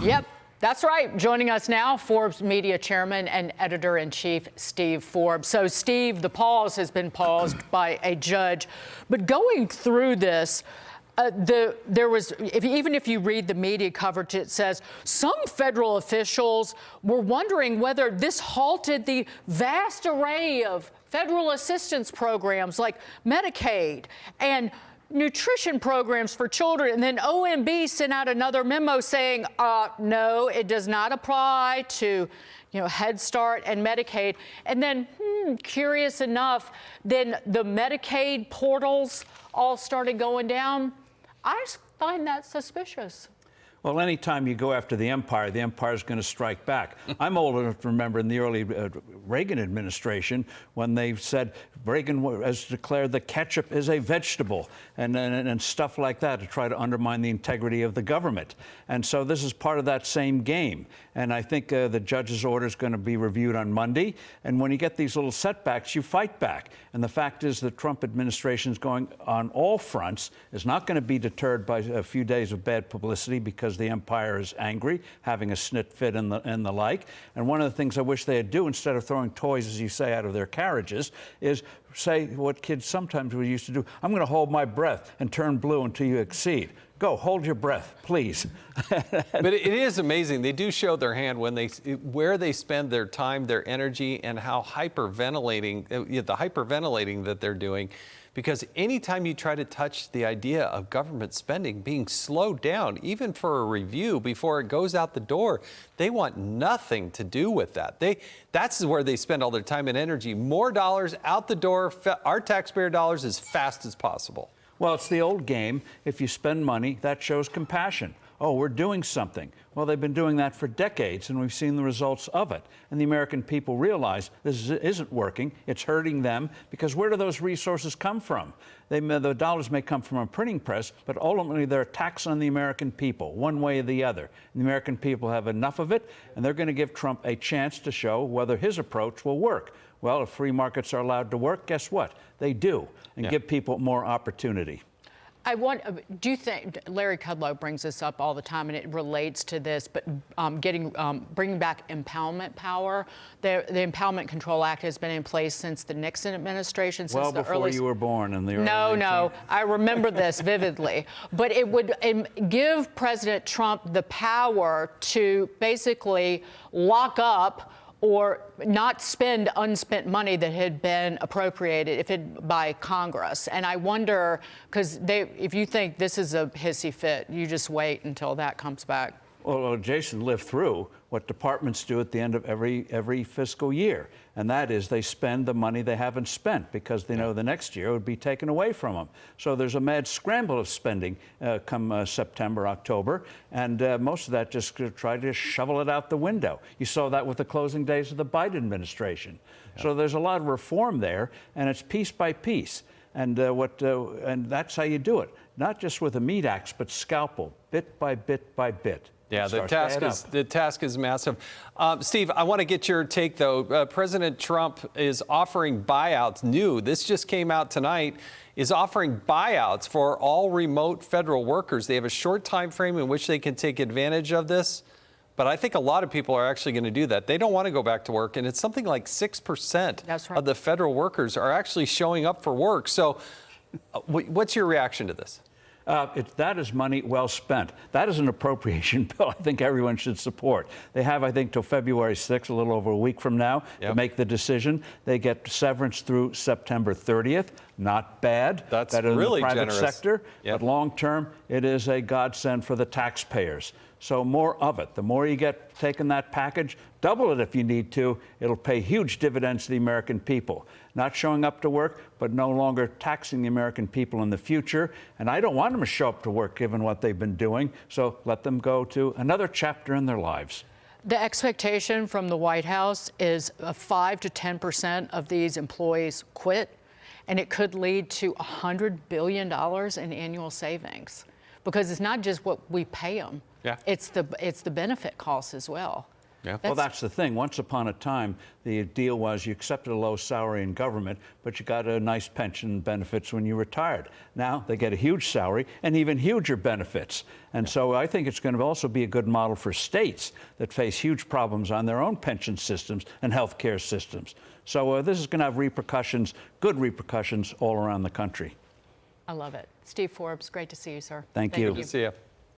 Yep, that's right. Joining us now, Forbes Media Chairman and Editor-in-Chief Steve Forbes. So, Steve, the pause has been paused by a judge. But going through this, even if you read the media coverage, it says some federal officials were wondering whether this halted the vast array of federal assistance programs like Medicaid and nutrition programs for children. And then OMB sent out another memo saying, no, it does not apply to, Head Start and Medicaid. And then, curious enough, then the Medicaid portals all started going down. I find that suspicious. Well, anytime you go after the empire is going to strike back. I'm old enough to remember in the early Reagan administration when they said Reagan has declared that ketchup is a vegetable and stuff like that to try to undermine the integrity of the government. And so this is part of that same game. And I think the judge's order is going to be reviewed on Monday. And when you get these little setbacks, you fight back. And the fact is the Trump administration is going on all fronts, is not going to be deterred by a few days of bad publicity because the empire is angry, having a snit fit and the like. And one of the things I wish they'd do, instead of throwing toys, as you say, out of their carriages, is say what kids sometimes we used to do: I'm going to hold my breath and turn blue until you exceed. Go, hold your breath, please. But it is amazing. They do show their hand when where they spend their time, their energy, and how hyperventilating, the hyperventilating that they're doing. Because anytime you try to touch the idea of government spending being slowed down, even for a review before it goes out the door, they want nothing to do with that. That's where they spend all their time and energy. More dollars out the door, our taxpayer dollars, as fast as possible. Well, it's the old game. If you spend money, that shows compassion. Oh, we're doing something. Well, they've been doing that for decades, and we've seen the results of it. And the American people realize this isn't working. It's hurting them, because where do those resources come from? The dollars may come from a printing press, but ultimately they're a tax on the American people, one way or the other. And the American people have enough of it, and they're going to give Trump a chance to show whether his approach will work. Well, if free markets are allowed to work, guess what? They do, and give people more opportunity. Do you think, Larry Kudlow brings this up all the time, and it relates to this, but bringing back impoundment power. The Impoundment Control Act has been in place since the Nixon administration, since the early... Well, before you were born in the early... No, I remember this vividly. But it would give President Trump the power to basically lock up or not spend unspent money that had been appropriated by Congress. And I wonder, because if you think this is a hissy fit, you just wait until that comes back. Well, Jason lived through what departments do at the end of every fiscal year, and that is they spend the money they haven't spent because they know the next year it would be taken away from them. So there's a mad scramble of spending come September, October, and most of that just try to shovel it out the window. You saw that with the closing days of the Biden administration. Yeah. So there's a lot of reform there, and it's piece by piece. And and that's how you do it, not just with a meat axe, but scalpel, bit by bit by bit. Yeah, the task is massive. Steve, I want to get your take, though. President Trump is offering buyouts. This just came out tonight, is offering buyouts for all remote federal workers. They have a short time frame in which they can take advantage of this. But I think a lot of people are actually going to do that. They don't want to go back to work. And it's something like 6% of the federal workers are actually showing up for work. So what's your reaction to this? That is money well spent. That is an appropriation bill I think everyone should support. They have, I think, till February 6th, a little over a week from now, to make the decision. They get severance through September 30th. Not bad. That's better really than the private generous sector. But long term, it is a godsend for the taxpayers. So more of it. The more you get taking that package, double it if you need to. It'll pay huge dividends to the American people. Not showing up to work, but no longer taxing the American people in the future. And I don't want them to show up to work given what they've been doing. So let them go to another chapter in their lives. The expectation from the White House is 5 to 10% of these employees quit, and it could lead to $100 billion in annual savings. Because it's not just what we pay them. It's the benefit costs as well. Yeah. Well, that's the thing. Once upon a time, the deal was you accepted a low salary in government, but you got a nice pension benefits when you retired. Now they get a huge salary and even huger benefits. And so I think it's going to also be a good model for states that face huge problems on their own pension systems and health care systems. So this is going to have repercussions, good repercussions all around the country. I love it. Steve Forbes, great to see you, sir. Thank you. Good to see you.